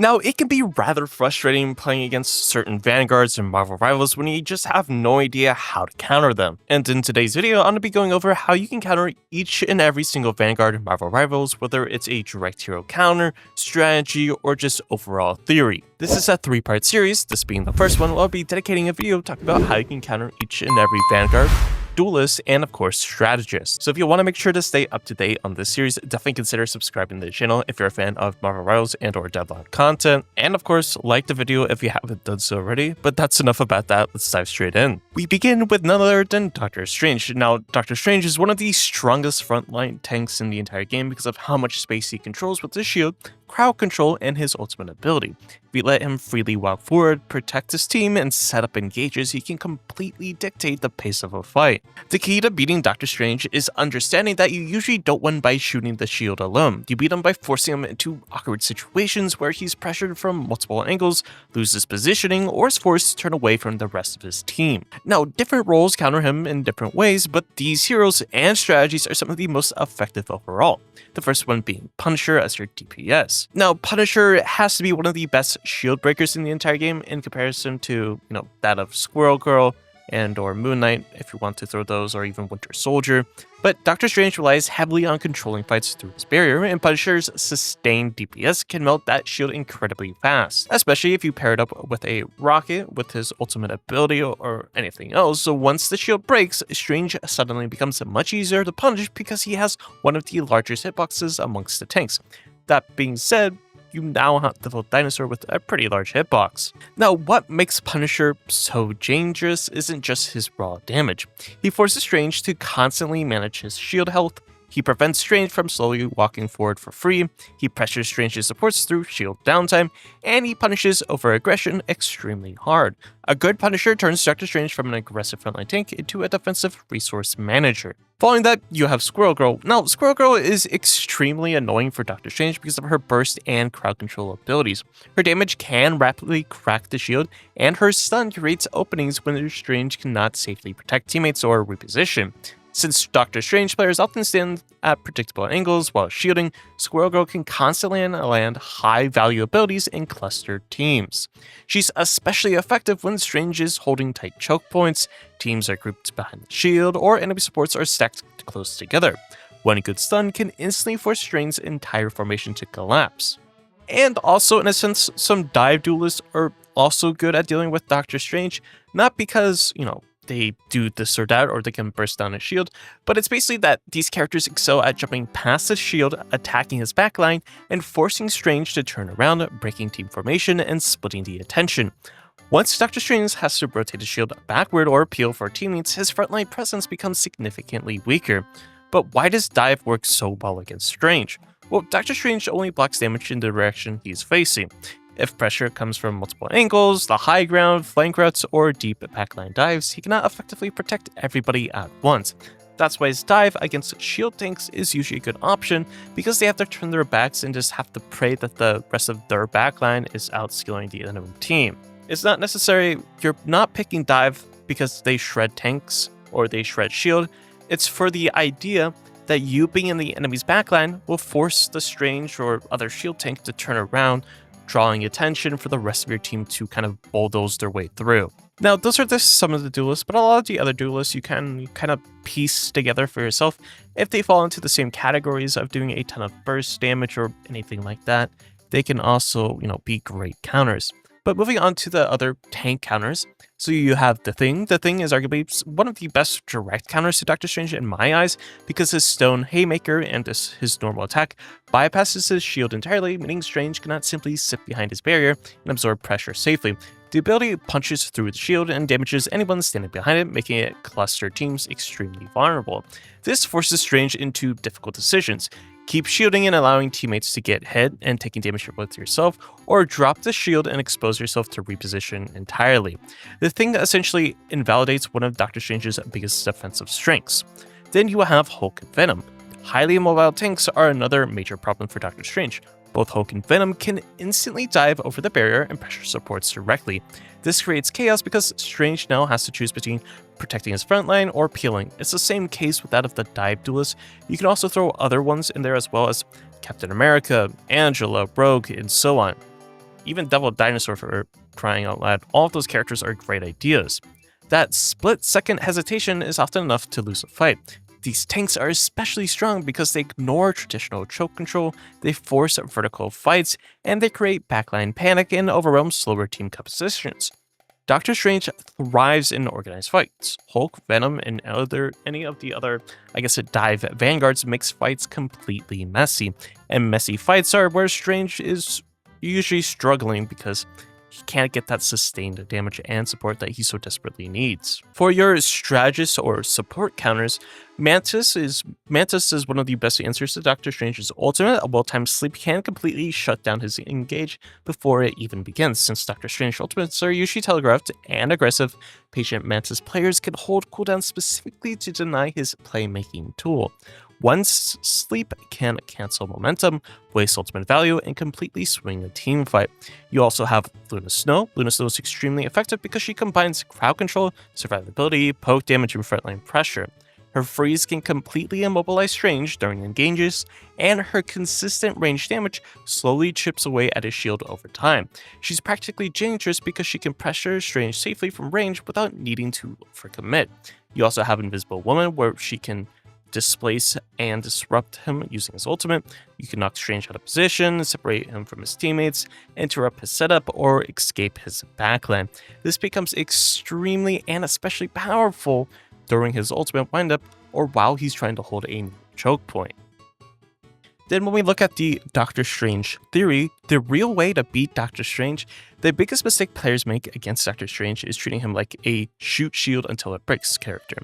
Now, it can be rather frustrating playing against certain vanguards and Marvel rivals when you just have no idea how to counter them. And in today's video, I'm going to be going over how you can counter each and every single vanguard and Marvel rivals, whether it's a direct hero counter, strategy, or just overall theory. This is a 3-part series, this being the first one, where I'll be dedicating a video talking about how you can counter each and every vanguard, duelist, and of course strategist. So if you want to make sure to stay up to date on this series, definitely consider subscribing to the channel if you're a fan of Marvel Rivals and or Deadlock content, and of course like the video if you haven't done so already. But that's enough about that, let's dive straight in. We begin with none other than Dr. Strange. Now Dr. Strange is one of the strongest frontline tanks in the entire game because of how much space he controls with his shield, crowd control, and his ultimate ability. If you let him freely walk forward, protect his team, and set up engages, he can completely dictate the pace of a fight. The key to beating Dr. Strange is understanding that you usually don't win by shooting the shield alone. You beat him by forcing him into awkward situations where he's pressured from multiple angles, loses positioning, or is forced to turn away from the rest of his team. Now, different roles counter him in different ways, but these heroes and strategies are some of the most effective overall. The first one being Punisher as your DPS. Now, Punisher has to be one of the best shield breakers in the entire game in comparison to, that of Squirrel Girl and or Moon Knight, if you want to throw those, or even Winter Soldier. But Dr. Strange relies heavily on controlling fights through his barrier, and Punisher's sustained DPS can melt that shield incredibly fast, especially if you pair it up with a rocket with his ultimate ability or anything else. So once the shield breaks, Strange suddenly becomes much easier to punish because he has one of the largest hitboxes amongst the tanks. That being said, you now have the Dinosaur with a pretty large hitbox. Now, what makes Punisher so dangerous isn't just his raw damage. He forces Strange to constantly manage his shield health, he prevents Strange from slowly walking forward for free, he pressures Strange's supports through shield downtime, and he punishes over-aggression extremely hard. A good Punisher turns Dr. Strange from an aggressive frontline tank into a defensive resource manager. Following that, you have Squirrel Girl. Now, Squirrel Girl is extremely annoying for Dr. Strange because of her burst and crowd control abilities. Her damage can rapidly crack the shield, and her stun creates openings when Strange cannot safely protect teammates or reposition. Since Dr. Strange players often stand at predictable angles while shielding, Squirrel Girl can constantly land high-value abilities in clustered teams. She's especially effective when Strange is holding tight choke points, teams are grouped behind the shield, or enemy supports are stacked close together. One good stun can instantly force Strange's entire formation to collapse. And also, in a sense, some dive duelists are also good at dealing with Dr. Strange, not because, they do this or that, or they can burst down his shield, but it's basically that these characters excel at jumping past his shield, attacking his backline, and forcing Strange to turn around, breaking team formation, and splitting the attention. Once Dr. Strange has to rotate his shield backward or peel for teammates, his frontline presence becomes significantly weaker. But why does dive work so well against Strange? Well, Dr. Strange only blocks damage in the direction he's facing. If pressure comes from multiple angles, the high ground, flank routes, or deep backline dives, he cannot effectively protect everybody at once. That's why his dive against shield tanks is usually a good option, because they have to turn their backs and just have to pray that the rest of their backline is outskilling the enemy team. It's not necessary, you're not picking dive because they shred tanks or they shred shield, it's for the idea that you being in the enemy's backline will force the Strange or other shield tank to turn around, drawing attention for the rest of your team to kind of bulldoze their way through. Now, those are just some of the duelists, but a lot of the other duelists you can kind of piece together for yourself if they fall into the same categories of doing a ton of burst damage or anything like that. They can also, be great counters. But moving on to the other tank counters, so you have The Thing. The Thing is arguably one of the best direct counters to Dr. Strange in my eyes, because his Stone Haymaker and his normal attack bypasses his shield entirely, meaning Strange cannot simply sit behind his barrier and absorb pressure safely. The ability punches through the shield and damages anyone standing behind it, making it cluster teams extremely vulnerable. This forces Strange into difficult decisions. Keep shielding and allowing teammates to get hit and taking damage with yourself, or drop the shield and expose yourself to reposition entirely. The Thing essentially invalidates one of Dr. Strange's biggest defensive strengths. Then you have Hulk and Venom. Highly mobile tanks are another major problem for Dr. Strange. Both Hulk and Venom can instantly dive over the barrier and pressure supports directly. This creates chaos because Strange now has to choose between protecting his frontline or peeling. It's the same case with that of the dive duelist. You can also throw other ones in there as well, as Captain America, Angela, Rogue, and so on. even Devil Dinosaur for crying out loud. All of those characters are great ideas. That split-second hesitation is often enough to lose a fight. These tanks are especially strong because they ignore traditional choke control, they force vertical fights, and they create backline panic and overwhelm slower team compositions. Doctor Strange thrives in organized fights. Hulk, Venom, and any of the other, dive vanguards makes fights completely messy. And messy fights are where Strange is usually struggling because he can't get that sustained damage and support that he so desperately needs. For your strategist or support counters, Mantis is one of the best answers to Doctor Strange's ultimate. A well-timed sleep can completely shut down his engage before it even begins. Since Doctor Strange ultimates are usually telegraphed and aggressive, patient Mantis players can hold cooldowns specifically to deny his playmaking tool. Once sleep can cancel momentum, waste ultimate value, and completely swing a team fight. You also have Luna Snow. Luna Snow is extremely effective because she combines crowd control, survivability, poke damage, and frontline pressure. Her freeze can completely immobilize Strange during engages, and her consistent range damage slowly chips away at his shield over time. She's practically dangerous because she can pressure Strange safely from range without needing to overcommit. You also have Invisible Woman, where she can displace and disrupt him using his ultimate. You can knock Strange out of position, separate him from his teammates, interrupt his setup, or escape his backline. This becomes extremely and especially powerful during his ultimate windup or while he's trying to hold a choke point. Then when we look at the Doctor Strange theory, the real way to beat Doctor Strange, the biggest mistake players make against Doctor Strange is treating him like a shoot shield until it breaks character.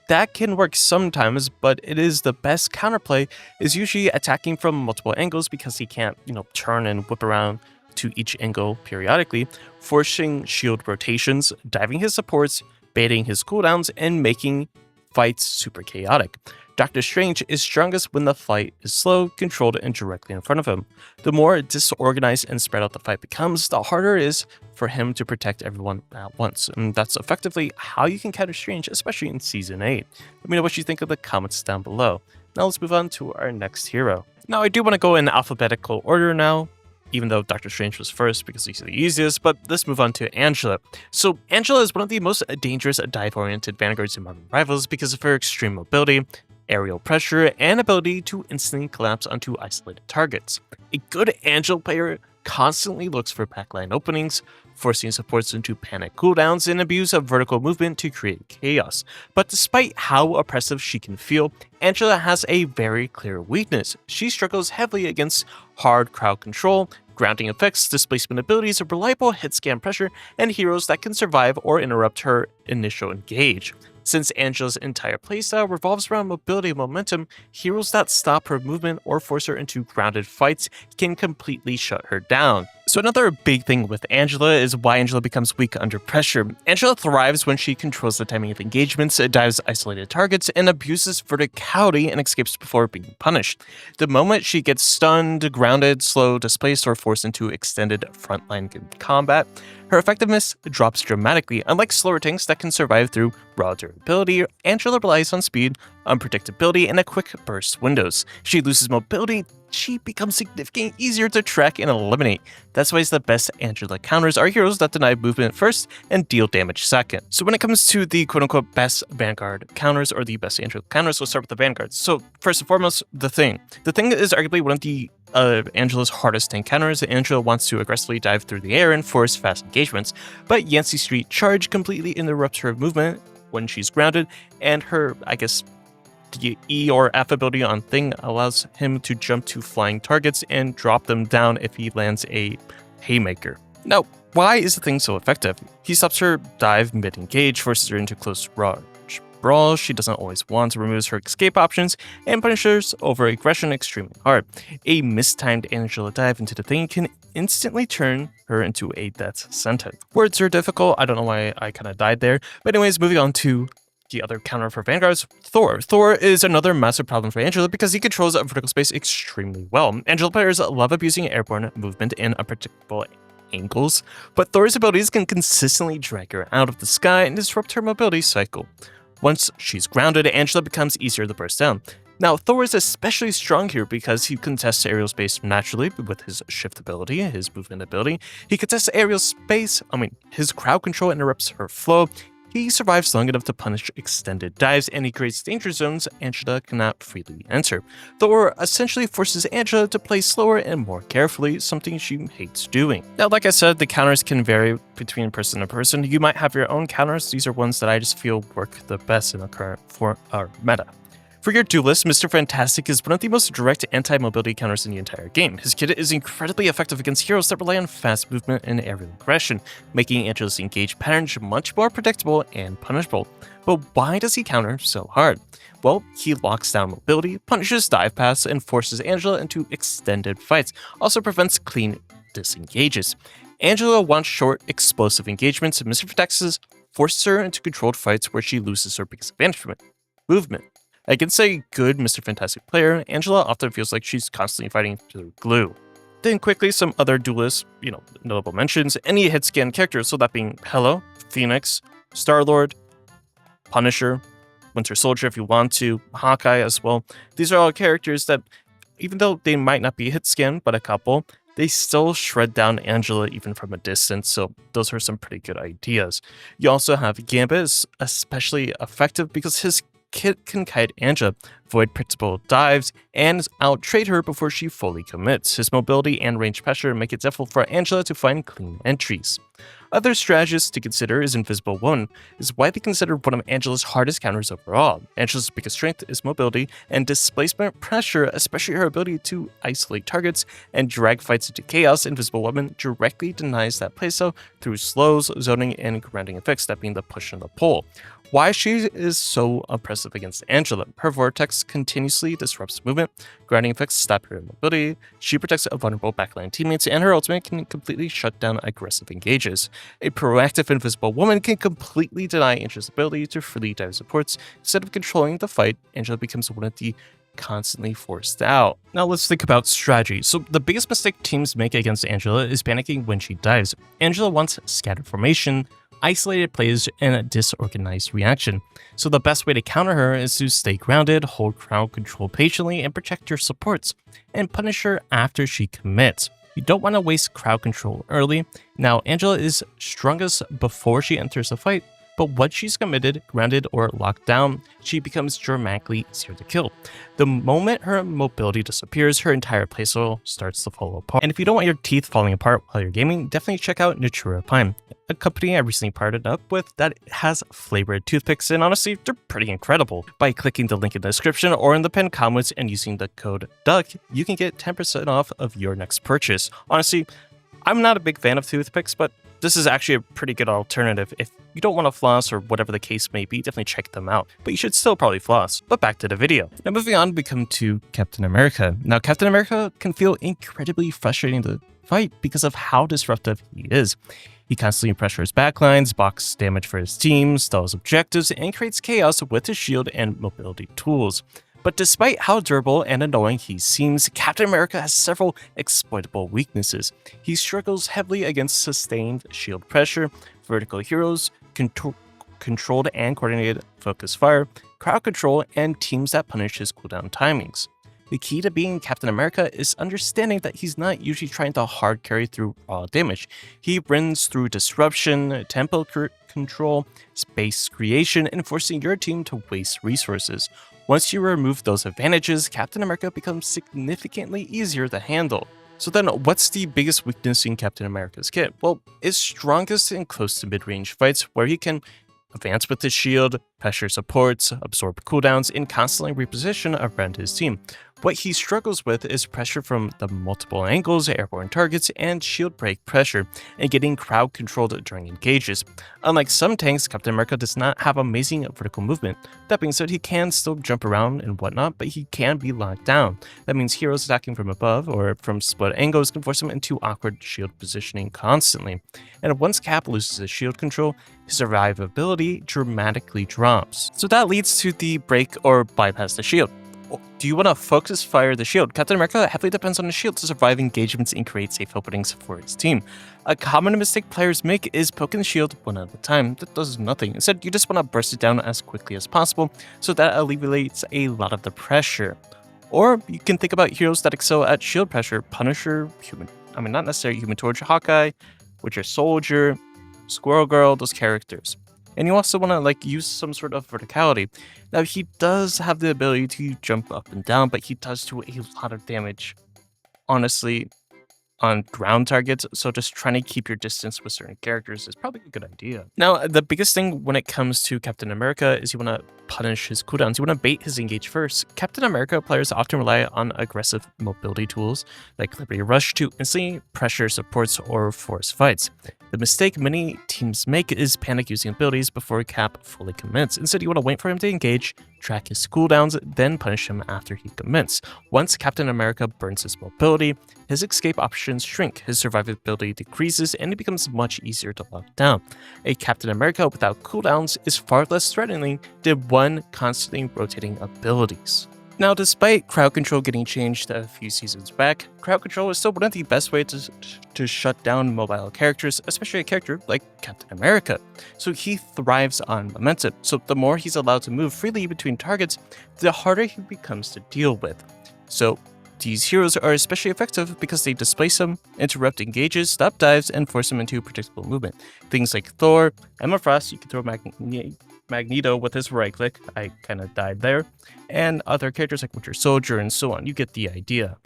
That can work sometimes, but it is the best counterplay is usually attacking from multiple angles because he can't, turn and whip around to each angle periodically, forcing shield rotations, diving his supports, baiting his cooldowns, and making fights super chaotic. Doctor Strange is strongest when the fight is slow, controlled, and directly in front of him. The more disorganized and spread out the fight becomes, the harder it is for him to protect everyone at once. And that's effectively how you can counter Strange, especially in Season 8. Let me know what you think in the comments down below. Now let's move on to our next hero. Now I do want to go in alphabetical order now, even though Dr. Strange was first because he's the easiest, but let's move on to Angela. So Angela is one of the most dangerous dive-oriented vanguards in Marvel Rivals because of her extreme mobility, aerial pressure, and ability to instantly collapse onto isolated targets. A good Angela player constantly looks for backline openings, forcing supports into panic cooldowns and abuse of vertical movement to create chaos. But despite how oppressive she can feel, Angela has a very clear weakness. She struggles heavily against hard crowd control, grounding effects, displacement abilities, reliable hit scan pressure, and heroes that can survive or interrupt her initial engage. Since Angela's entire playstyle revolves around mobility and momentum, heroes that stop her movement or force her into grounded fights can completely shut her down. So another big thing with Angela is why Angela becomes weak under pressure. Angela thrives when she controls the timing of engagements, dives isolated targets, and abuses verticality and escapes before being punished. The moment she gets stunned, grounded, slow, displaced, or forced into extended frontline combat, her effectiveness drops dramatically. Unlike slower tanks that can survive through raw durability, Angela relies on speed, unpredictability, and a quick burst windows. She loses mobility, she becomes significantly easier to track and eliminate. That's why the best Angela counters are heroes that deny movement first and deal damage second. So when it comes to the quote-unquote best Vanguard counters or the best Angela counters, we'll start with the Vanguards. So first and foremost, the Thing. The Thing is arguably one of the Angela's hardest tank counters. Angela wants to aggressively dive through the air and force fast engagements, but Yancey Street Charge completely interrupts her movement when she's grounded, and her, the E or F ability on Thing allows him to jump to flying targets and drop them down if he lands a haymaker. Now, why is the Thing so effective? He stops her dive mid-engage, forces her into close range brawl she doesn't always want, removes her escape options, and punishes over aggression extremely hard. A mistimed Angela dive into the Thing can instantly turn her into a death sentence. Words are difficult, I don't know why I kind of died there, but anyways, moving on to the other counter for Vanguards, Thor. Thor is another massive problem for Angela because he controls vertical space extremely well. Angela players love abusing airborne movement in unpredictable angles, but Thor's abilities can consistently drag her out of the sky and disrupt her mobility cycle. Once she's grounded, Angela becomes easier to burst down. Now, Thor is especially strong here because he contests aerial space naturally with his shift ability, his movement ability. He contests aerial space, his crowd control interrupts her flow. He survives long enough to punish extended dives, and he creates danger zones Angela cannot freely enter. Thor essentially forces Angela to play slower and more carefully, something she hates doing. Now, like I said, the counters can vary between person to person. You might have your own counters. These are ones that I just feel work the best in the current meta. For your Duelist, Mr. Fantastic is one of the most direct anti-mobility counters in the entire game. His kit is incredibly effective against heroes that rely on fast movement and aerial aggression, making Angela's engage patterns much more predictable and punishable. But why does he counter so hard? Well, he locks down mobility, punishes dive paths, and forces Angela into extended fights, also prevents clean disengages. Angela wants short, explosive engagements, and Mr. Fantastic forces her into controlled fights where she loses her biggest advantage from it: movement. Against a good Mr. Fantastic player, Angela often feels like she's constantly fighting through glue. Then quickly, some other Duelists, notable mentions, any hit scan characters, so that being Hello, Phoenix, Star-Lord, Punisher, Winter Soldier if you want to, Hawkeye as well. These are all characters that, even though they might not be hit scan, but a couple, they still shred down Angela even from a distance, so those are some pretty good ideas. You also have Gambit, especially effective because his kit can kite Angela, avoid predictable dives, and out-trade her before she fully commits. His mobility and range pressure make it difficult for Angela to find clean entries. Other strategists to consider is Invisible Woman, is widely considered one of Angela's hardest counters overall. Angela's biggest strength is mobility and displacement pressure, especially her ability to isolate targets and drag fights into chaos. Invisible Woman directly denies that playstyle through slows, zoning, and grounding effects, that being the push and the pull. Why she is so oppressive against Angela: her vortex continuously disrupts movement, grounding effects stop her mobility, she protects vulnerable backline teammates, and her ultimate can completely shut down aggressive engages. A proactive Invisible Woman can completely deny Angela's ability to freely dive supports. Instead of controlling the fight, Angela becomes one of the constantly forced out. Now let's think about strategy. So the biggest mistake teams make against Angela is panicking when she dives. Angela wants scattered formation, isolated plays, and a disorganized reaction. So the best way to counter her is to stay grounded, hold crowd control patiently, and protect your supports, and punish her after she commits. You don't want to waste crowd control early. Now, Angela is strongest before she enters the fight, but once she's committed, grounded, or locked down, she becomes dramatically easier to kill. The moment her mobility disappears, her entire playstyle starts to fall apart. And if you don't want your teeth falling apart while you're gaming, definitely check out Natura Pine, a company I recently partnered up with that has flavored toothpicks, and honestly, they're pretty incredible. By clicking the link in the description or in the pinned comments and using the code DUCK, you can get 10% off of your next purchase. Honestly, I'm not a big fan of toothpicks, but this is actually a pretty good alternative. If you don't want to floss or whatever the case may be, definitely check them out. But you should still probably floss. But back to the video. Now moving on, we come to Captain America. Now Captain America can feel incredibly frustrating to fight because of how disruptive he is. He constantly pressures backlines, blocks damage for his team, stalls objectives, and creates chaos with his shield and mobility tools. But despite how durable and annoying he seems, Captain America has several exploitable weaknesses. He struggles heavily against sustained shield pressure, vertical heroes, controlled and coordinated focus fire, crowd control, and teams that punish his cooldown timings. The key to being Captain America is understanding that he's not usually trying to hard carry through raw damage. He wins through disruption, tempo control, space creation, and forcing your team to waste resources. Once you remove those advantages, Captain America becomes significantly easier to handle. So then, what's the biggest weakness in Captain America's kit? Well, it's strongest in close to mid-range fights where he can advance with his shield, pressure supports, absorb cooldowns, and constantly reposition around his team. What he struggles with is pressure from the multiple angles, airborne targets, and shield break pressure, and getting crowd controlled during engages. Unlike some tanks, Captain America does not have amazing vertical movement. That being said, he can still jump around and whatnot, but he can be locked down. That means heroes attacking from above or from split angles can force him into awkward shield positioning constantly. And once Cap loses his shield control, his survivability dramatically drops. So that leads to the break or bypass the shield. Do you want to focus fire the shield? Captain America heavily depends on the shield to survive engagements and create safe openings for his team. A common mistake players make is poking the shield one at a time. That does nothing. Instead, you just want to burst it down as quickly as possible, so that alleviates a lot of the pressure. Or you can think about heroes that excel at shield pressure: Punisher, not necessarily Human Torch, Hawkeye, Winter Soldier, Squirrel Girl, those characters. And you also want to use some sort of verticality. Now, he does have the ability to jump up and down, but he does do a lot of damage, honestly, on ground targets, so just trying to keep your distance with certain characters is probably a good idea. Now, the biggest thing when it comes to Captain America is you want to punish his cooldowns. You want to bait his engage first. Captain America players often rely on aggressive mobility tools like Liberty Rush to instantly pressure supports or force fights. The mistake many teams make is panic using abilities before Cap fully commits. Instead, you want to wait for him to engage, track his cooldowns, then punish him after he commits. Once Captain America burns his mobility, his escape options shrink, his survivability decreases, and it becomes much easier to lock down. A Captain America without cooldowns is far less threatening than one constantly rotating abilities. Now, despite crowd control getting changed a few seasons back, crowd control is still one of the best ways to shut down mobile characters, especially a character like Captain America. So he thrives on momentum, so the more he's allowed to move freely between targets, the harder he becomes to deal with. So these heroes are especially effective because they displace him, interrupt engages, stop dives, and force him into predictable movement. Things like Thor, Emma Frost, you can throw Magneto with his right click, I kind of died there, and other characters like Winter Soldier and so on. You get the idea.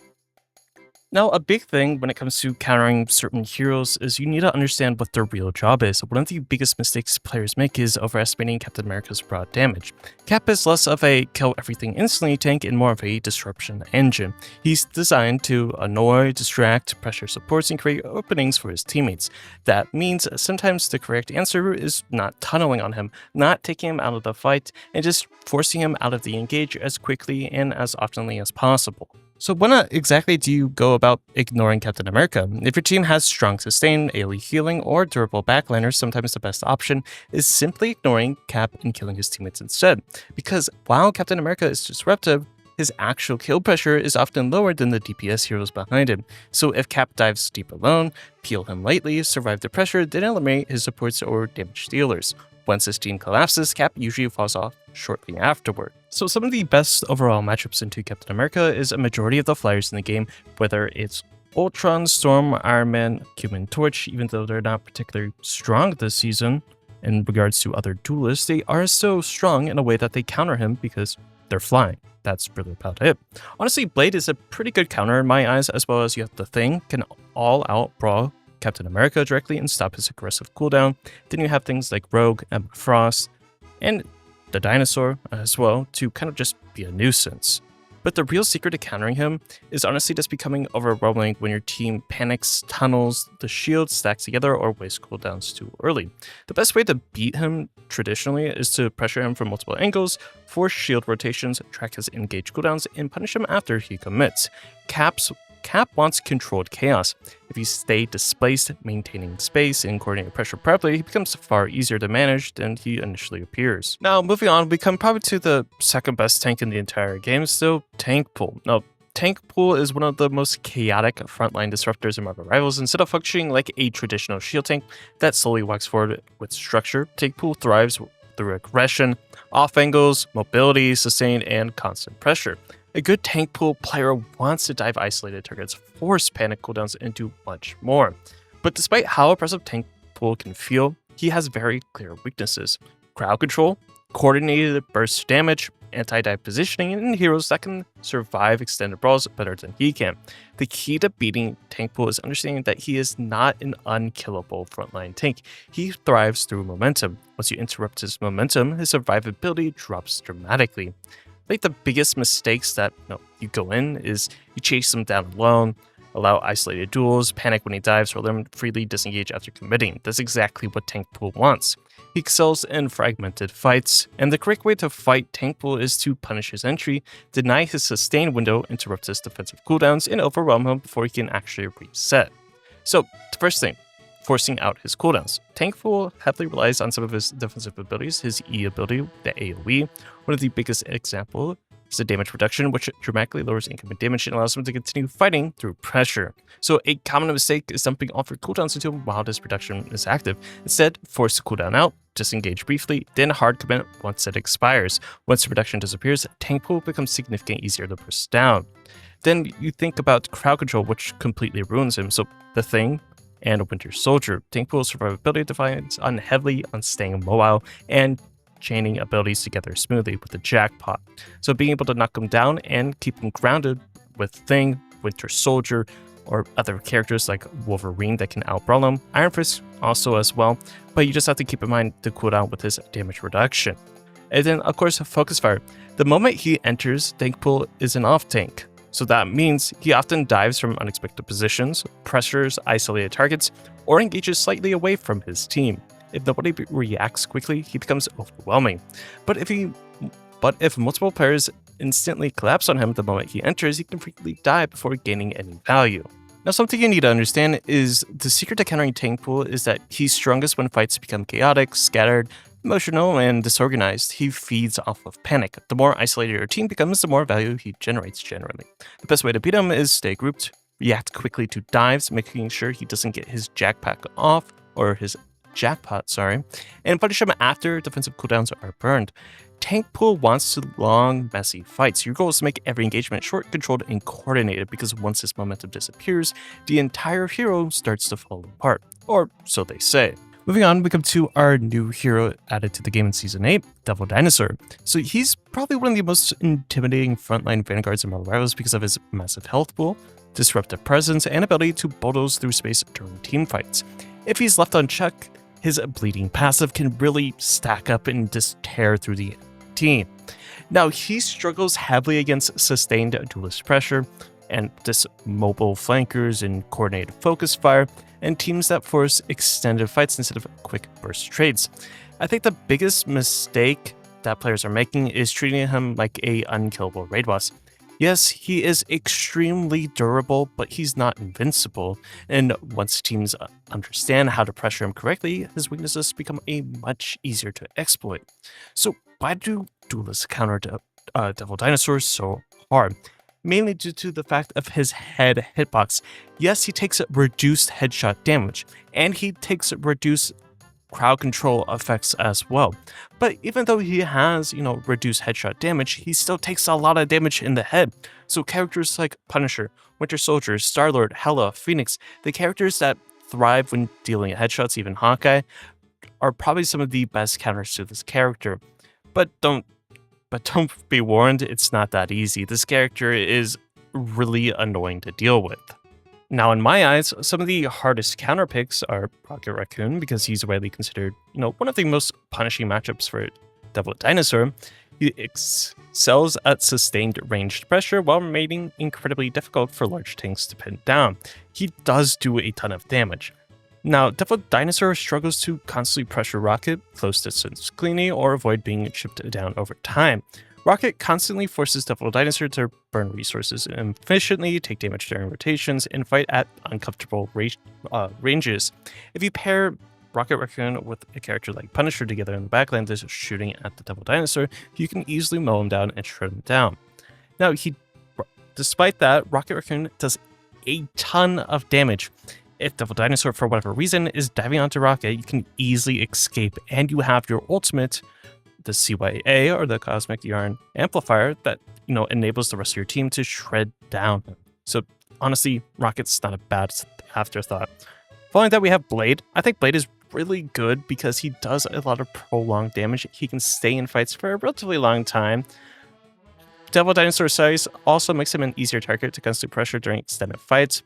Now, a big thing when it comes to countering certain heroes is you need to understand what their real job is. One of the biggest mistakes players make is overestimating Captain America's raw damage. Cap is less of a kill everything instantly tank and more of a disruption engine. He's designed to annoy, distract, pressure supports, and create openings for his teammates. That means sometimes the correct answer is not tunneling on him, not taking him out of the fight, and just forcing him out of the engage as quickly and as oftenly as possible. So when exactly do you go about ignoring Captain America? If your team has strong sustain, AoE healing, or durable backliners, sometimes the best option is simply ignoring Cap and killing his teammates instead. Because while Captain America is disruptive, his actual kill pressure is often lower than the DPS heroes behind him. So if Cap dives deep alone, peel him lightly, survive the pressure, then eliminate his supports or damage dealers. Once his team collapses, Cap usually falls off shortly afterward. So some of the best overall matchups into Captain America is a majority of the flyers in the game, whether it's Ultron, Storm, Iron Man, Human Torch. Even though they're not particularly strong this season in regards to other duelists, they are so strong in a way that they counter him because they're flying. That's really about it. Honestly, Blade is a pretty good counter in my eyes, as well as you have the Thing, can all out brawl Captain America directly and stop his aggressive cooldown. Then you have things like Rogue, Emma Frost, and the Dinosaur as well to kind of just be a nuisance. But the real secret to countering him is honestly just becoming overwhelming when your team panics, tunnels, the shield stacks together, or wastes cooldowns too early. The best way to beat him traditionally is to pressure him from multiple angles, force shield rotations, track his engage cooldowns, and punish him after he commits. Cap wants controlled chaos. If you stay displaced, maintaining space, and coordinating pressure properly, he becomes far easier to manage than he initially appears. Now, moving on, we come probably to the second best tank in the entire game, so Tankpool. Now, Tankpool is one of the most chaotic frontline disruptors in Marvel Rivals. Instead of functioning like a traditional shield tank that slowly walks forward with structure, Tankpool thrives through aggression, off angles, mobility, sustain, and constant pressure. A good Tankpool player wants to dive isolated targets, force panic cooldowns, and do much more. But despite how oppressive Tankpool can feel, he has very clear weaknesses: crowd control, coordinated burst damage, anti-dive positioning, and heroes that can survive extended brawls better than he can. The key to beating Tankpool is understanding that he is not an unkillable frontline tank. He thrives through momentum. Once you interrupt his momentum, his survivability drops dramatically. Like the biggest mistakes that you go in is you chase him down alone, allow isolated duels, panic when he dives, or let him freely disengage after committing. That's exactly what Tankpool wants. He excels in fragmented fights, and the correct way to fight Tankpool is to punish his entry, deny his sustain window, interrupt his defensive cooldowns, and overwhelm him before he can actually reset. So, the first thing, forcing out his cooldowns. Tankpool heavily relies on some of his defensive abilities, his E ability, the AoE. One of the biggest examples It's a damage reduction, which dramatically lowers incoming damage and allows him to continue fighting through pressure. So a common mistake is dumping all 3 cooldowns into him while this reduction is active. Instead, force the cooldown out, disengage briefly, then hard commit once it expires. Once the reduction disappears, Tankpool becomes significantly easier to push down. Then you think about crowd control, which completely ruins him. So the Thing and a Winter Soldier. Tankpool's survivability depends on heavily on staying mobile and chaining abilities together smoothly with the jackpot. So being able to knock him down and keep him grounded with Thing, Winter Soldier, or other characters like Wolverine that can outbrawl him. Iron Fist also as well, but you just have to keep in mind the cooldown with his damage reduction. And then of course Focus Fire. The moment he enters, Tankpool is an off tank. So that means he often dives from unexpected positions, pressures isolated targets, or engages slightly away from his team. If nobody reacts quickly, he becomes overwhelming. But if multiple players instantly collapse on him the moment he enters, he can frequently die before gaining any value. Now, something you need to understand is the secret to countering Tankpool is that he's strongest when fights become chaotic, scattered, emotional, and disorganized. He feeds off of panic. The more isolated your team becomes, the more value he generates generally. The best way to beat him is stay grouped, react quickly to dives, making sure he doesn't get his jackpot, and punish him after defensive cooldowns are burned. Tankpool wants to long, messy fights. Your goal is to make every engagement short, controlled, and coordinated, because once this momentum disappears, the entire hero starts to fall apart. Or so they say. Moving on, we come to our new hero added to the game in Season 8, Devil Dinosaur. So he's probably one of the most intimidating frontline vanguards in Marvel Rivals because of his massive health pool, disruptive presence, and ability to bulldoze through space during team fights. If he's left unchecked, his bleeding passive can really stack up and just tear through the team. Now, he struggles heavily against sustained duelist pressure and just mobile flankers and coordinated focus fire, and teams that force extended fights instead of quick burst trades. I think the biggest mistake that players are making is treating him like a unkillable raid boss. Yes, he is extremely durable, but he's not invincible, and once teams understand how to pressure him correctly, his weaknesses become much easier to exploit. So why do duelists counter Devil Dinosaur so hard? Mainly due to the fact of his head hitbox. Yes, he takes reduced headshot damage, and he takes reduced crowd control effects as well. But even though he has, reduced headshot damage, he still takes a lot of damage in the head. So characters like Punisher, Winter Soldier, Star-Lord, Hela, Phoenix, the characters that thrive when dealing headshots, even Hawkeye, are probably some of the best counters to this character. But don't be warned, it's not that easy. This character is really annoying to deal with. Now, in my eyes, some of the hardest counter picks are Rocket Raccoon, because he's widely considered, one of the most punishing matchups for Devil Dinosaur. He excels at sustained ranged pressure while remaining incredibly difficult for large tanks to pin down. He does do a ton of damage. Now, Devil Dinosaur struggles to constantly pressure Rocket, close distance cleanly, or avoid being chipped down over time. Rocket constantly forces Devil Dinosaur to burn resources efficiently, take damage during rotations, and fight at uncomfortable ranges. If you pair Rocket Raccoon with a character like Punisher together in the backline that's shooting at the Devil Dinosaur, you can easily mow him down and shred him down. Now, despite that, Rocket Raccoon does a ton of damage. If Devil Dinosaur, for whatever reason, is diving onto Rocket, you can easily escape, and you have your ultimate, the CYA, or the Cosmic Yarn Amplifier, that enables the rest of your team to shred down. So honestly, Rocket's not a bad afterthought. Following that, we have Blade. I think Blade is really good because he does a lot of prolonged damage. He can stay in fights for a relatively long time. Devil Dinosaur's size also makes him an easier target to constantly pressure during extended fights.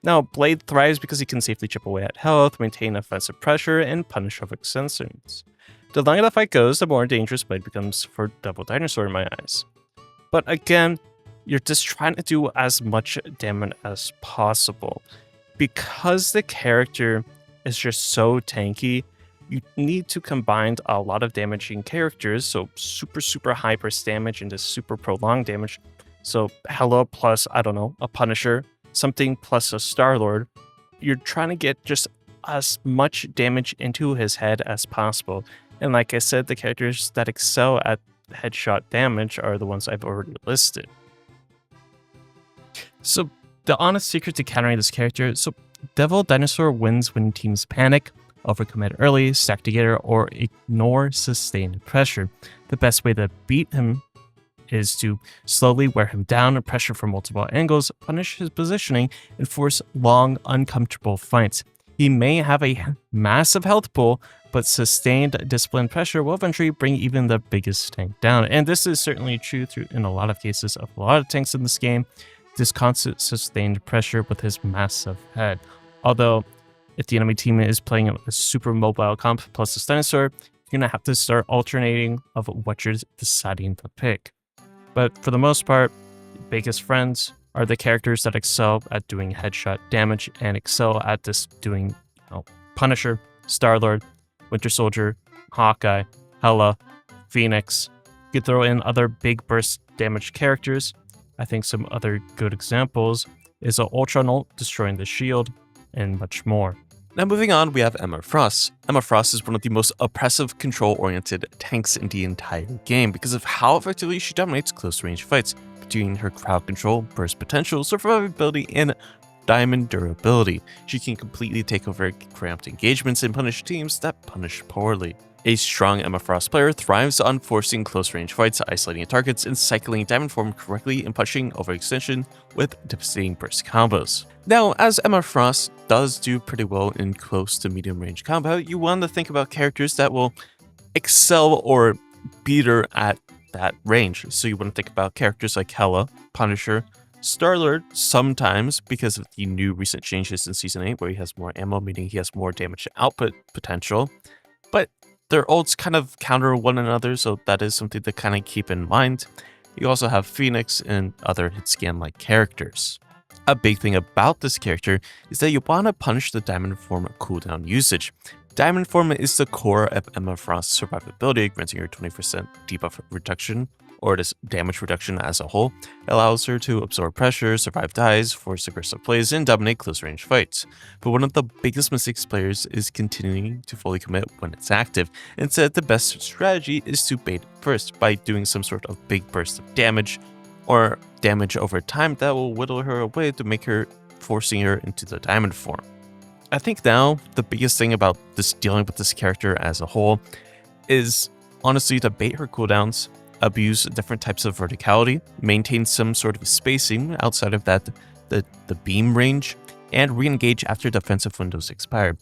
Now, Blade thrives because he can safely chip away at health, maintain offensive pressure, and punish overextensions. The longer the fight goes, the more dangerous Blade becomes for Devil Dinosaur in my eyes. But again, you're just trying to do as much damage as possible. Because the character is just so tanky, you need to combine a lot of damaging characters, so super high burst damage into super prolonged damage. So Hela plus, a Punisher, something plus a Star-Lord. You're trying to get just as much damage into his head as possible. And like I said, the characters that excel at headshot damage are the ones I've already listed. So the honest secret to countering this character, so Devil Dinosaur wins when teams panic, overcommit early, stack together, or ignore sustained pressure. The best way to beat him is to slowly wear him down, pressure from multiple angles, punish his positioning, and force long, uncomfortable fights. He may have a massive health pool, but sustained disciplined pressure will eventually bring even the biggest tank down. And this is certainly true in a lot of cases of a lot of tanks in this game. This constant sustained pressure with his massive head. Although, if the enemy team is playing a super mobile comp plus this dinosaur, you're going to have to start alternating of what you're deciding to pick. But for the most part, biggest friends are the characters that excel at doing headshot damage and excel at just doing Punisher, Star-Lord, Winter Soldier, Hawkeye, Hela, Phoenix. You could throw in other big burst damage characters. I think some other good examples is Ultron ult destroying the shield, and much more. Now moving on, we have Emma Frost. Emma Frost is one of the most oppressive, control-oriented tanks in the entire game because of how effectively she dominates close-range fights, between her crowd control, burst potential, survivability, and diamond durability. She can completely take over cramped engagements and punish teams that punish poorly. A strong Emma Frost player thrives on forcing close-range fights, isolating targets, and cycling diamond form correctly and punching overextension with devastating burst combos. Now, as Emma Frost does do pretty well in close to medium range combat, you want to think about characters that will excel or beat her at that range. So you want to think about characters like Hela, Punisher, Star-Lord sometimes because of the new recent changes in Season 8 where he has more ammo, meaning he has more damage output potential. But their ults kind of counter one another, so that is something to kind of keep in mind. You also have Phoenix and other hit scan-like characters. A big thing about this character is that you want to punish the Diamond Form cooldown usage. Diamond Form is the core of Emma Frost's survivability, granting her 20% debuff reduction, or this damage reduction as a whole. It allows her to absorb pressure, survive dives, force aggressive plays, and dominate close-range fights. But one of the biggest mistakes players is continuing to fully commit when it's active. Instead, the best strategy is to bait it first by doing some sort of big burst of damage, or damage over time that will whittle her away to make her forcing her into the Diamond Form. I think now the biggest thing about dealing with this character as a whole is honestly to bait her cooldowns, abuse different types of verticality, maintain some sort of spacing outside of that the beam range, and re-engage after defensive windows expire.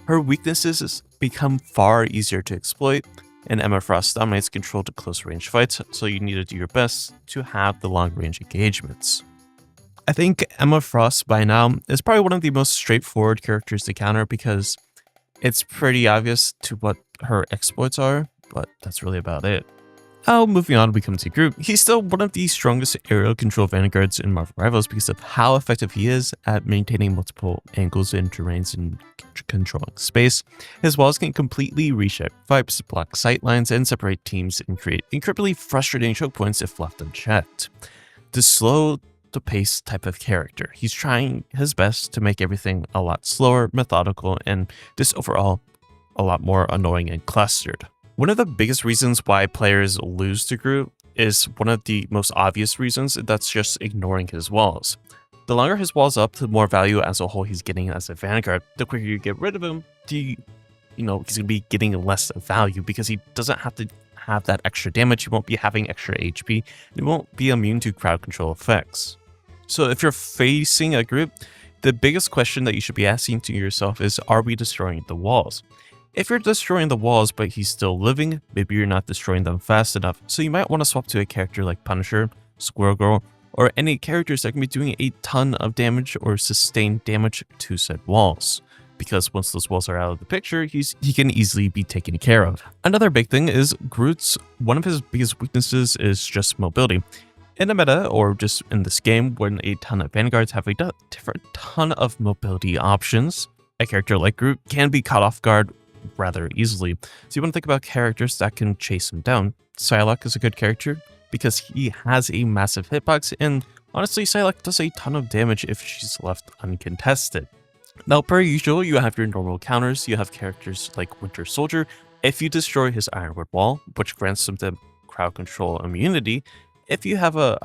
Her weaknesses become far easier to exploit, and Emma Frost dominates controlled close range fights, so you need to do your best to have the long range engagements. I think Emma Frost by now is probably one of the most straightforward characters to counter because it's pretty obvious to what her exploits are, but that's really about it. Now, moving on, we come to Groot. He's still one of the strongest aerial control vanguards in Marvel Rivals because of how effective he is at maintaining multiple angles and terrains and controlling space. His walls can completely reshape vibes, block sightlines, and separate teams and create incredibly frustrating choke points if left unchecked. To slow the pace type of character, he's trying his best to make everything a lot slower, methodical, and just overall a lot more annoying and clustered. One of the biggest reasons why players lose to Groot is one of the most obvious reasons, that's just ignoring his walls. The longer his wall's up, the more value as a whole he's getting as a vanguard. The quicker you get rid of him, he's going to be getting less value because he doesn't have to have that extra damage, he won't be having extra HP, and he won't be immune to crowd control effects. So if you're facing a Groot, the biggest question that you should be asking to yourself is, are we destroying the walls? If you're destroying the walls but he's still living, maybe you're not destroying them fast enough, so you might want to swap to a character like Punisher, Squirrel Girl, or any characters that can be doing a ton of damage or sustained damage to said walls. Because once those walls are out of the picture, he can easily be taken care of. Another big thing is one of his biggest weaknesses is just mobility. In the meta, or just in this game, when a ton of vanguards have a different ton of mobility options, a character like Groot can be caught off guard rather easily. So you want to think about characters that can chase him down. Psylocke is a good character because he has a massive hitbox, and honestly, Psylocke does a ton of damage if she's left uncontested. Now, per usual, you have your normal counters. You have characters like Winter Soldier. If you destroy his Ironwood Wall, which grants him the crowd control immunity, if you have a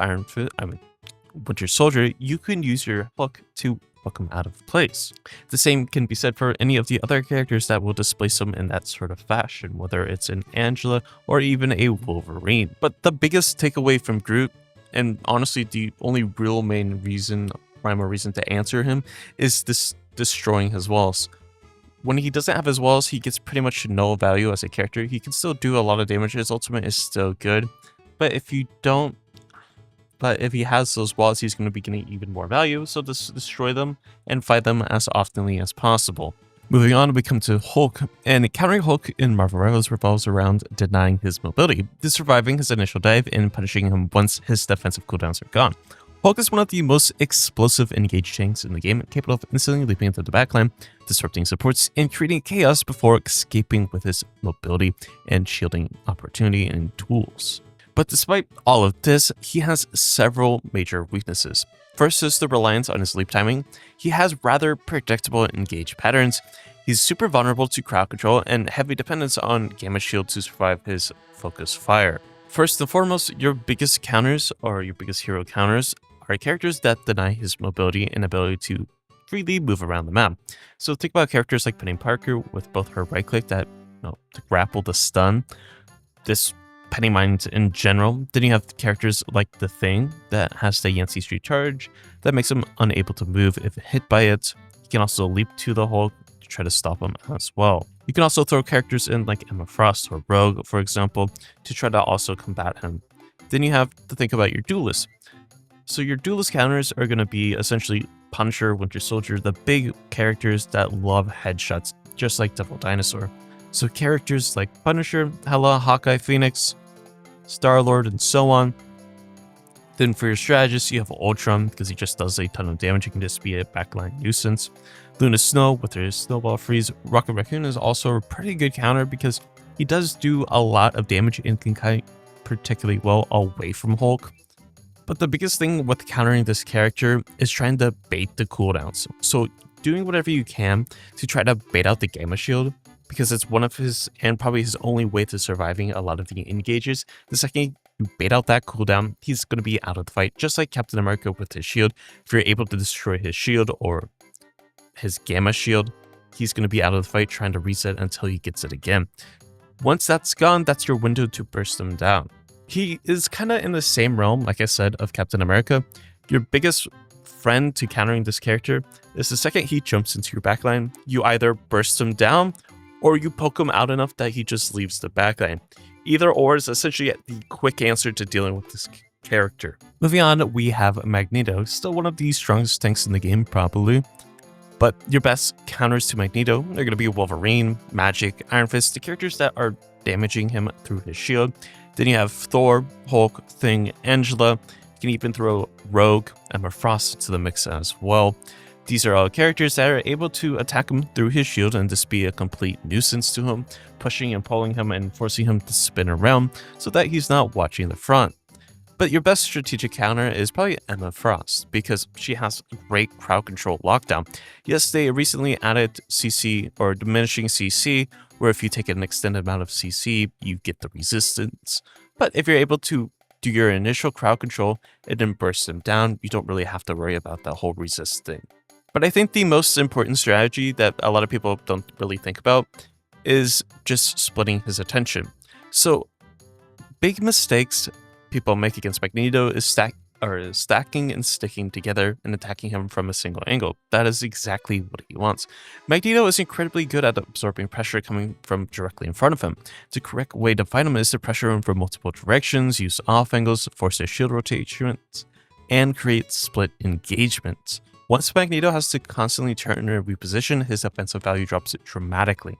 Winter Soldier, you can use your hook to hook him out of place. The same can be said for any of the other characters that will displace them in that sort of fashion, whether it's an Angela or even a Wolverine. But the biggest takeaway from Groot, and honestly the only real primary reason to answer him, is this destroying his walls. When he doesn't have his walls, he gets pretty much no value as a character. He can still do a lot of damage, his ultimate is still good, but if he has those walls, he's going to be getting even more value, so just destroy them and fight them as oftenly as possible. Moving on, we come to Hulk, and countering Hulk in Marvel Rivals revolves around denying his mobility, surviving his initial dive, and punishing him once his defensive cooldowns are gone. Hulk is one of the most explosive engaged tanks in the game, capable of instantly leaping into the backline, disrupting supports, and creating chaos before escaping with his mobility and shielding opportunity and tools. But despite all of this, he has several major weaknesses. First is the reliance on his leap timing. He has rather predictable engage patterns. He's super vulnerable to crowd control and heavy dependence on Gamma Shield to survive his focus fire. First and foremost, your biggest counters, or your biggest hero counters, are characters that deny his mobility and ability to freely move around the map. So think about characters like Peni Parker with both her right click that to grapple the stun, this Peni mines in general. Then you have characters like the Thing that has the Yancey Street charge that makes him unable to move if hit by it. You can also leap to the Hulk to try to stop him as well. You can also throw characters in like Emma Frost or Rogue, for example, to try to also combat him. Then you have to think about your Duelist. So your Duelist counters are going to be essentially Punisher, Winter Soldier, the big characters that love headshots, just like Devil Dinosaur. So characters like Punisher, Hela, Hawkeye, Phoenix, Star-Lord, and so on. Then for your strategist, you have Ultron, because he just does a ton of damage. He can just be a backline nuisance. Luna Snow with her Snowball Freeze. Rocket Raccoon is also a pretty good counter because he does do a lot of damage and can kite particularly well away from Hulk. But the biggest thing with countering this character is trying to bait the cooldowns. So doing whatever you can to try to bait out the Gamma Shield, because it's one of his, and probably his only way to surviving a lot of the engages. The second you bait out that cooldown, he's going to be out of the fight, just like Captain America with his shield. If you're able to destroy his shield or his Gamma Shield, he's going to be out of the fight trying to reset until he gets it again. Once that's gone, that's your window to burst him down. He is kind of in the same realm, like I said, of Captain America. Your biggest friend to countering this character is the second he jumps into your backline, you either burst him down or you poke him out enough that he just leaves the backline. Either or is essentially the quick answer to dealing with this character. Moving on, we have Magneto, still one of the strongest tanks in the game, probably. But your best counters to Magneto are going to be Wolverine, Magic, Iron Fist, the characters that are damaging him through his shield. Then you have Thor, Hulk, Thing, Angela. You can even throw Rogue, Emma Frost into the mix as well. These are all characters that are able to attack him through his shield and just be a complete nuisance to him, pushing and pulling him and forcing him to spin around so that he's not watching the front. But your best strategic counter is probably Emma Frost, because she has great crowd control lockdown. Yes, they recently added CC, or diminishing CC, where if you take an extended amount of CC, you get the resistance. But if you're able to do your initial crowd control and then burst them down, you don't really have to worry about that whole resist thing. But I think the most important strategy that a lot of people don't really think about is just splitting his attention. So big mistakes people make against Magneto is stacking and sticking together and attacking him from a single angle. That is exactly what he wants. Magneto is incredibly good at absorbing pressure coming from directly in front of him. The correct way to fight him is to pressure him from multiple directions, use off angles, force his shield rotations, and create split engagements. Once Magneto has to constantly turn and reposition, his offensive value drops dramatically.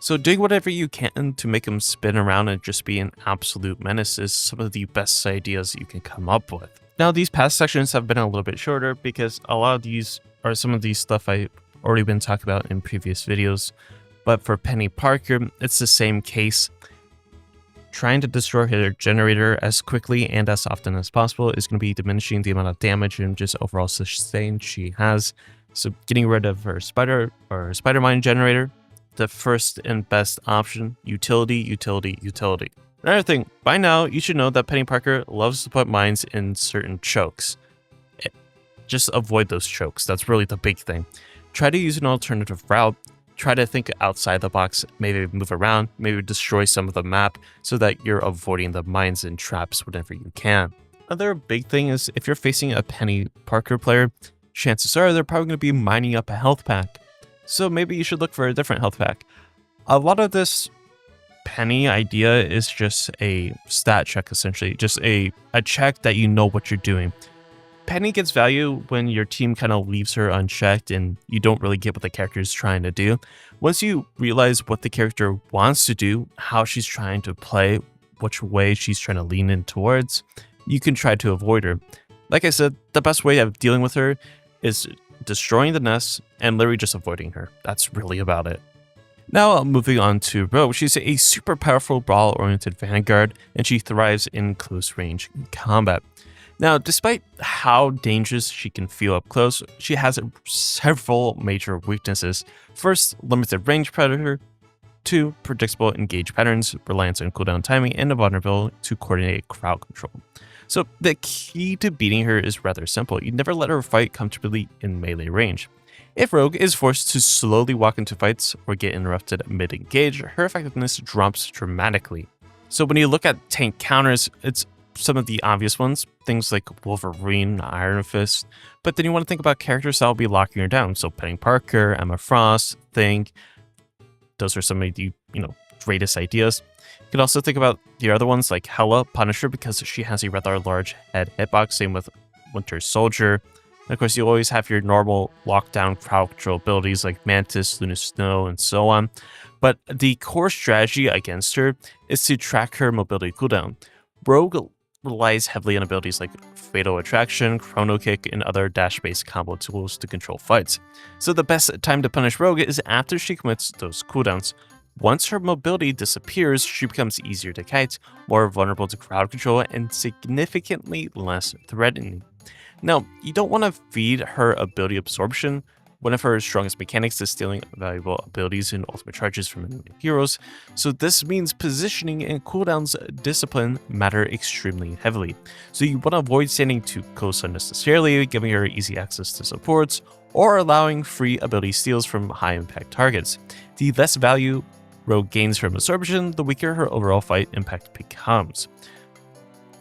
So doing whatever you can to make him spin around and just be an absolute menace is some of the best ideas you can come up with. Now, these past sections have been a little bit shorter because a lot of these are some of these stuff I've already been talking about in previous videos. But for Peni Parker, it's the same case. Trying to destroy her generator as quickly and as often as possible is going to be diminishing the amount of damage and just overall sustain she has. So getting rid of her spider mine generator, the first and best option, utility, utility, utility. Another thing, by now you should know that Peni Parker loves to put mines in certain chokes. Just avoid those chokes, that's really the big thing. Try to use an alternative route, try to think outside the box, maybe move around, maybe destroy some of the map so that you're avoiding the mines and traps whenever you can. Another big thing is if you're facing a Peni Parker player, chances are they're probably going to be mining up a health pack. So maybe you should look for a different health pack. A lot of this Peni idea is just a stat check, essentially, just a check that you know what you're doing. Peni gets value when your team kind of leaves her unchecked and you don't really get what the character is trying to do. Once you realize what the character wants to do, how she's trying to play, which way she's trying to lean in towards, you can try to avoid her. Like I said, the best way of dealing with her is destroying the nest and literally just avoiding her. That's really about it. Now moving on to Rouge, she's a super powerful brawl-oriented vanguard and she thrives in close range combat. Now, despite how dangerous she can feel up close, she has several major weaknesses. First, limited range predator. 2, predictable engage patterns, reliance on cooldown timing, and a vulnerability to coordinate crowd control. So the key to beating her is rather simple. You never let her fight comfortably in melee range. If Rouge is forced to slowly walk into fights or get interrupted mid-engage, her effectiveness drops dramatically. So when you look at tank counters, it's some of the obvious ones, things like Wolverine, Iron Fist, but then you want to think about characters that will be locking her down. So Peni Parker, Emma Frost, Thing, those are some of the, greatest ideas. You can also think about the other ones like Hela, Punisher, because she has a rather large head hitbox, same with Winter Soldier. And of course, you always have your normal lockdown crowd control abilities like Mantis, Luna Snow, and so on. But the core strategy against her is to track her mobility cooldown. Rouge relies heavily on abilities like Fatal Attraction, Chrono Kick, and other dash-based combo tools to control fights. So the best time to punish Rouge is after she commits those cooldowns. Once her mobility disappears, she becomes easier to kite, more vulnerable to crowd control, and significantly less threatening. Now, you don't want to feed her ability absorption. One of her strongest mechanics is stealing valuable abilities and ultimate charges from enemy heroes, so this means positioning and cooldowns discipline matter extremely heavily. So you want to avoid standing too close unnecessarily, giving her easy access to supports, or allowing free ability steals from high impact targets. The less value Rouge gains from absorption, the weaker her overall fight impact becomes.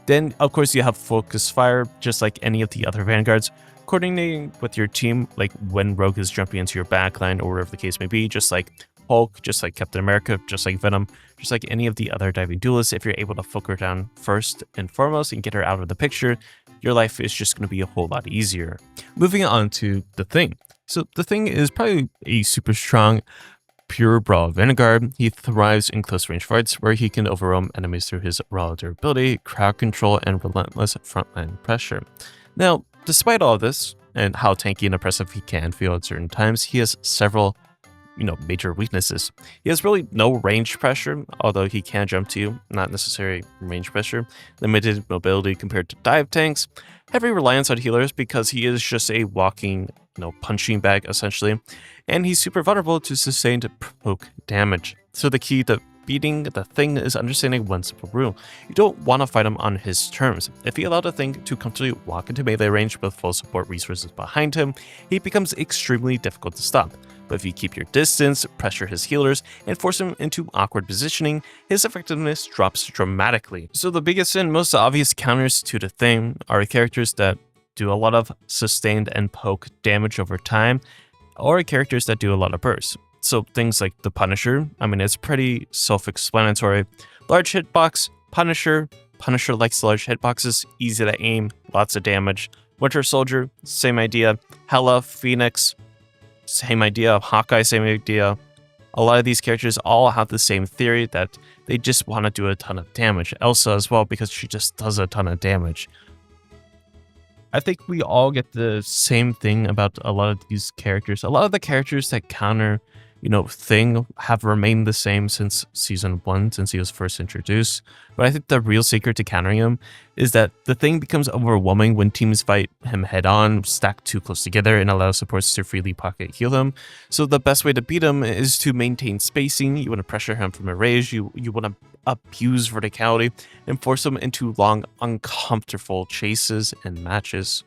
Then, of course, you have Focus Fire, just like any of the other vanguards. Coordinating with your team, like when Rouge is jumping into your backline or whatever the case may be, just like Hulk, just like Captain America, just like Venom, just like any of the other diving duelists, if you're able to focus her down first and foremost and get her out of the picture, your life is just going to be a whole lot easier. Moving on to the Thing. So the Thing is probably a super strong, pure brawl vanguard. He thrives in close range fights where he can overwhelm enemies through his raw durability, crowd control, and relentless frontline pressure. Now, despite all of this, and how tanky and oppressive he can feel at certain times, he has several, major weaknesses. He has really no range pressure, although he can jump to you, not necessarily range pressure. Limited mobility compared to dive tanks. Heavy reliance on healers because he is just a walking, punching bag essentially. And he's super vulnerable to sustained poke damage. So the key to beating the Thing is understanding one simple rule. You don't want to fight him on his terms. If you allow the Thing to comfortably walk into melee range with full support resources behind him, he becomes extremely difficult to stop. But if you keep your distance, pressure his healers, and force him into awkward positioning, his effectiveness drops dramatically. So the biggest and most obvious counters to the Thing are characters that do a lot of sustained and poke damage over time, or characters that do a lot of bursts. So things like the Punisher, it's pretty self-explanatory. Large hitbox, Punisher likes large hitboxes, easy to aim, lots of damage. Winter Soldier, same idea. Hela, Phoenix, same idea. Hawkeye, same idea. A lot of these characters all have the same theory that they just want to do a ton of damage. Elsa as well, because she just does a ton of damage. I think we all get the same thing about a lot of these characters. A lot of the characters that counter, Thing have remained the same since season 1, since he was first introduced. But I think the real secret to countering him is that the Thing becomes overwhelming when teams fight him head on, stacked too close together, and allow supports to freely pocket heal him. So the best way to beat him is to maintain spacing. You want to pressure him from a range. You want to abuse verticality and force him into long, uncomfortable chases and matches.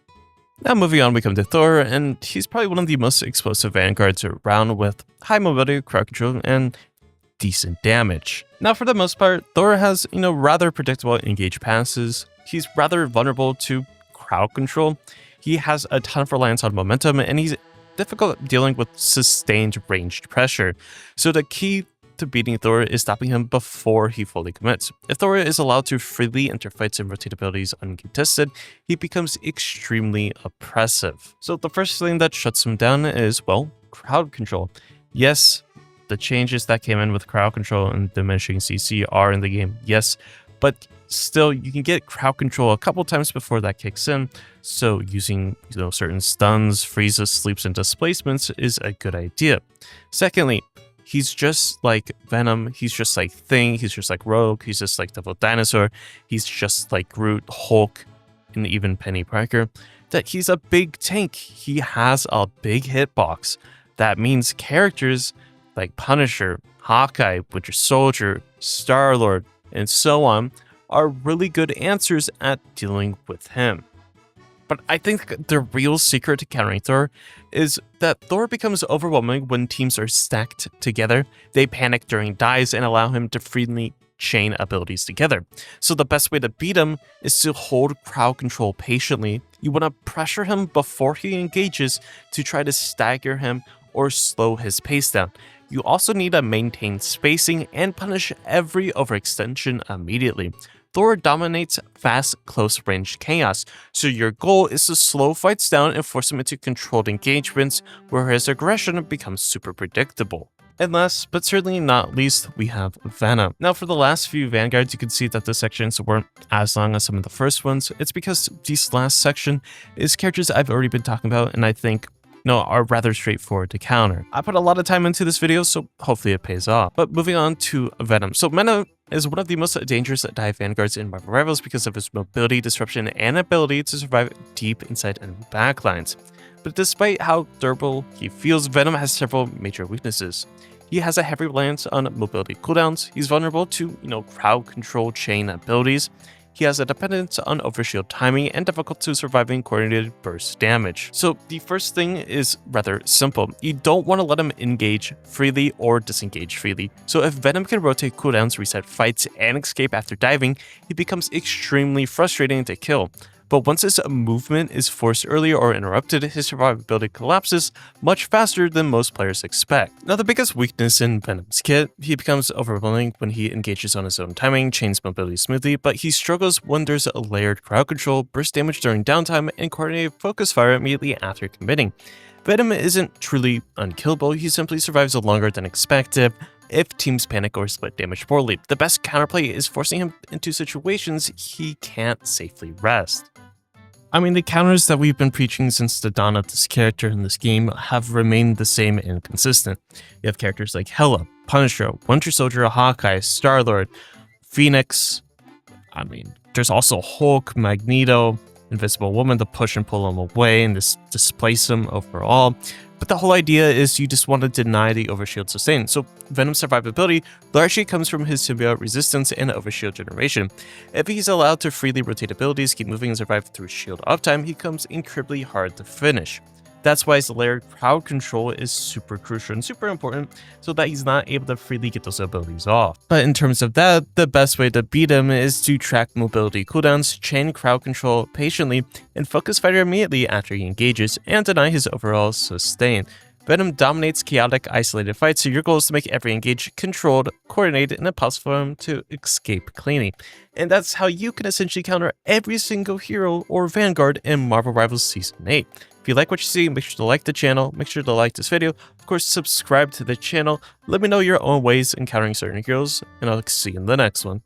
Now moving on, we come to Thor, and he's probably one of the most explosive vanguards around with high mobility, crowd control, and decent damage. Now for the most part, Thor has, rather predictable engage passes. He's rather vulnerable to crowd control. He has a ton of reliance on momentum, and he's difficult dealing with sustained ranged pressure. So the key to beating Thor is stopping him before he fully commits. If Thor is allowed to freely enter fights and rotate abilities uncontested, he becomes extremely oppressive. So the first thing that shuts him down is, well, crowd control. Yes, the changes that came in with crowd control and diminishing CC are in the game, yes, but still, you can get crowd control a couple times before that kicks in, so using certain stuns, freezes, sleeps, and displacements is a good idea. Secondly, he's just like Venom, he's just like Thing, he's just like Rogue, he's just like Dinosaur, he's just like Groot, Hulk, and even Peni Parker, that he's a big tank. He has a big hitbox. That means characters like Punisher, Hawkeye, Winter Soldier, Star-Lord, and so on are really good answers at dealing with him. But I think the real secret to countering Thor is that Thor becomes overwhelming when teams are stacked together. They panic during dives and allow him to freely chain abilities together. So the best way to beat him is to hold crowd control patiently. You want to pressure him before he engages to try to stagger him or slow his pace down. You also need to maintain spacing and punish every overextension immediately. Thor dominates fast, close-range chaos, so your goal is to slow fights down and force him into controlled engagements where his aggression becomes super predictable. And last, but certainly not least, we have Venom. Now for the last few Vanguards, you can see that the sections weren't as long as some of the first ones. It's because this last section is characters I've already been talking about, and I think are rather straightforward to counter. I put a lot of time into this video, so hopefully it pays off. But moving on to Venom. So Venom is one of the most dangerous dive vanguards in Marvel Rivals because of his mobility, disruption, and ability to survive deep inside enemy backlines. But despite how durable he feels, Venom has several major weaknesses. He has a heavy reliance on mobility cooldowns. He's vulnerable to, crowd control chain abilities. He has a dependence on overshield timing and difficulty surviving coordinated burst damage. So the first thing is rather simple. You don't want to let him engage freely or disengage freely. So if Venom can rotate cooldowns, reset fights, and escape after diving, he becomes extremely frustrating to kill. But once his movement is forced early or interrupted, his survivability collapses much faster than most players expect. Now the biggest weakness in Venom's kit, he becomes overwhelming when he engages on his own timing, chains mobility smoothly, but he struggles when there's a layered crowd control, burst damage during downtime, and coordinated focus fire immediately after committing. Venom isn't truly unkillable, he simply survives longer than expected if teams panic or split damage poorly. The best counterplay is forcing him into situations he can't safely rest. I mean, the counters that we've been preaching since the dawn of this character in this game have remained the same and consistent. You have characters like Hela, Punisher, Winter Soldier, Hawkeye, Star-Lord, Phoenix. I mean, there's also Hulk, Magneto, Invisible Woman to push and pull him away and displace him overall. But the whole idea is you just want to deny the overshield sustain. So Venom's survivability largely comes from his symbiote resistance and overshield generation. If he's allowed to freely rotate abilities, keep moving, and survive through shield uptime, he becomes incredibly hard to finish. That's why his layered crowd control is super crucial and super important so that he's not able to freely get those abilities off. But in terms of that, the best way to beat him is to track mobility cooldowns, chain crowd control patiently, and focus fire immediately after he engages, and deny his overall sustain. Venom dominates chaotic, isolated fights, so your goal is to make every engage controlled, coordinated, and impossible for him to escape cleanly. And that's how you can essentially counter every single hero or vanguard in Marvel Rivals Season 8. If you like what you see, make sure to like the channel, make sure to like this video, of course subscribe to the channel, let me know your own ways in countering certain heroes, and I'll see you in the next one.